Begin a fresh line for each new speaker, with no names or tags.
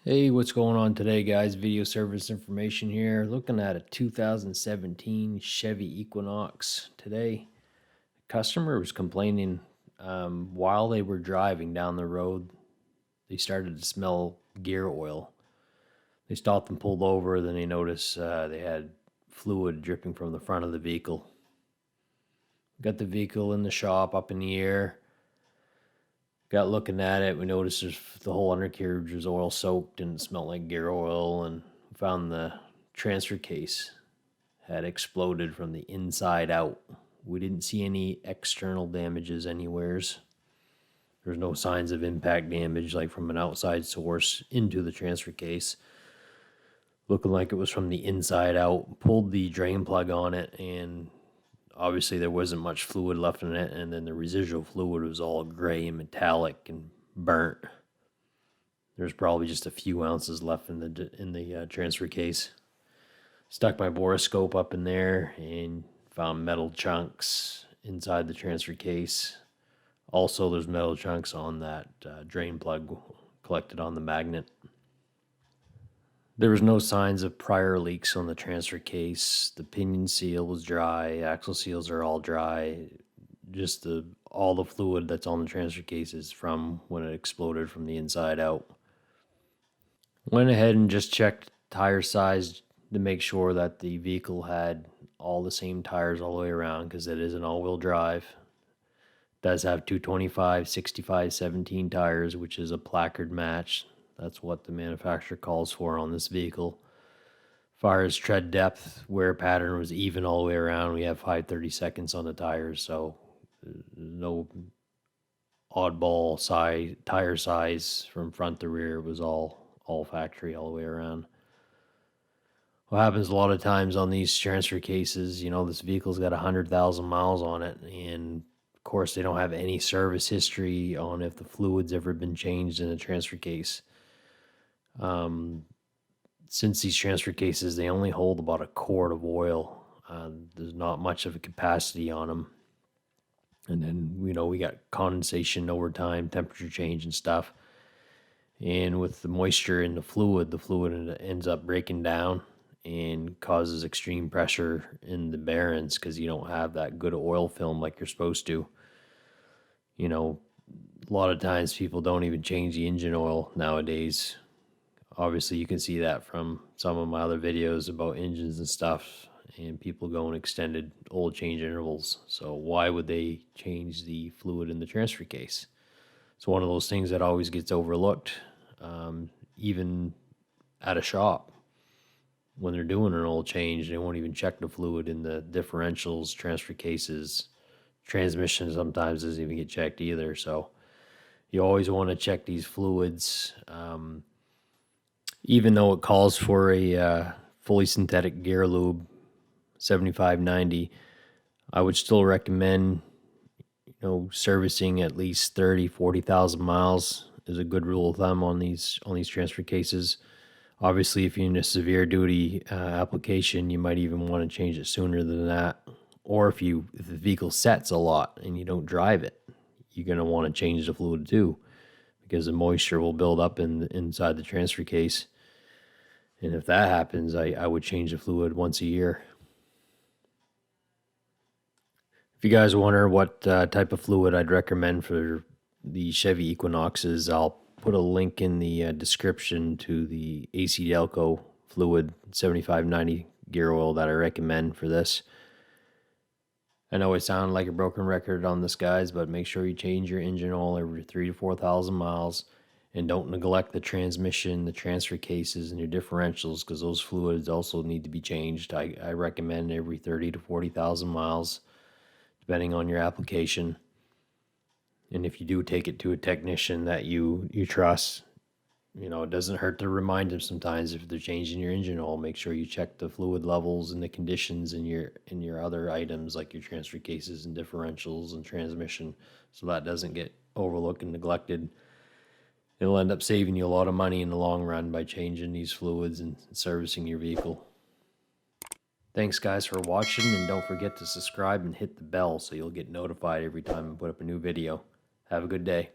Hey, what's going on today, guys? Video service information here. Looking at a 2017 Chevy Equinox today. Customer was complaining while they were driving down the road, they started to smell gear oil. They stopped and pulled over, then they noticed they had fluid dripping from the front of the vehicle. Got the vehicle in the shop up in the air. Got looking at it, we noticed the whole undercarriage was oil soaked and it smelled like gear oil, and found the transfer case had exploded from the inside out. We didn't see any external damages anywheres. There's no signs of impact damage like from an outside source into the transfer case. Looking like it was from the inside out. Pulled the drain plug on it, and obviously there wasn't much fluid left in it, and then the residual fluid was all gray and metallic and burnt. There's probably just a few ounces left in the transfer case. Stuck my borescope up in there and found metal chunks inside the transfer case. Also, there's metal chunks on that drain plug collected on the magnet. There was no signs of prior leaks on the transfer case. The pinion seal was dry. Axle seals are all dry. Just all the fluid that's on the transfer case is from when it exploded from the inside out. Went ahead and just checked tire size to make sure that the vehicle had all the same tires all the way around, because it is an all-wheel drive. It does have 225, 65, 17 tires, which is a placard match. That's what the manufacturer calls for on this vehicle. As far as tread depth, wear pattern was even all the way around. We have 5/32 on the tires, so no oddball tire size from front to rear. It was all factory all the way around. What happens a lot of times on these transfer cases, this vehicle's got 100,000 miles on it, and of course they don't have any service history on if the fluid's ever been changed in a transfer case. Since these transfer cases, they only hold about a quart of oil. There's not much of a capacity on them. And then, we got condensation over time, temperature change and stuff. And with the moisture in the fluid ends up breaking down and causes extreme pressure in the bearings, because you don't have that good oil film like you're supposed to. A lot of times people don't even change the engine oil nowadays. Obviously, you can see that from some of my other videos about engines and stuff, and people going extended oil change intervals. So why would they change the fluid in the transfer case? It's one of those things that always gets overlooked, even at a shop. When they're doing an oil change, they won't even check the fluid in the differentials, transfer cases. Transmission sometimes doesn't even get checked either. So you always want to check these fluids. Even though it calls for a fully synthetic gear lube, 7590, I would still recommend, servicing at least 30, 40,000 miles is a good rule of thumb on these transfer cases. Obviously, if you're in a severe duty application, you might even want to change it sooner than that. Or if the vehicle sets a lot and you don't drive it, you're going to want to change the fluid too, because the moisture will build up inside the transfer case. And if that happens, I would change the fluid once a year. If you guys wonder what type of fluid I'd recommend for the Chevy Equinoxes, I'll put a link in the description to the AC Delco fluid 7590 gear oil that I recommend for this. I know I sound like a broken record on this, guys, but make sure you change your engine oil every 3,000 to 4,000 miles. And don't neglect the transmission, the transfer cases, and your differentials, because those fluids also need to be changed. I recommend every 30 to 40,000 miles, depending on your application. And if you do take it to a technician that you trust, it doesn't hurt to remind them sometimes if they're changing your engine oil. Make sure you check the fluid levels and the conditions in your other items, like your transfer cases and differentials and transmission, so that doesn't get overlooked and neglected. It'll end up saving you a lot of money in the long run by changing these fluids and servicing your vehicle. Thanks, guys, for watching, and don't forget to subscribe and hit the bell so you'll get notified every time I put up a new video. Have a good day.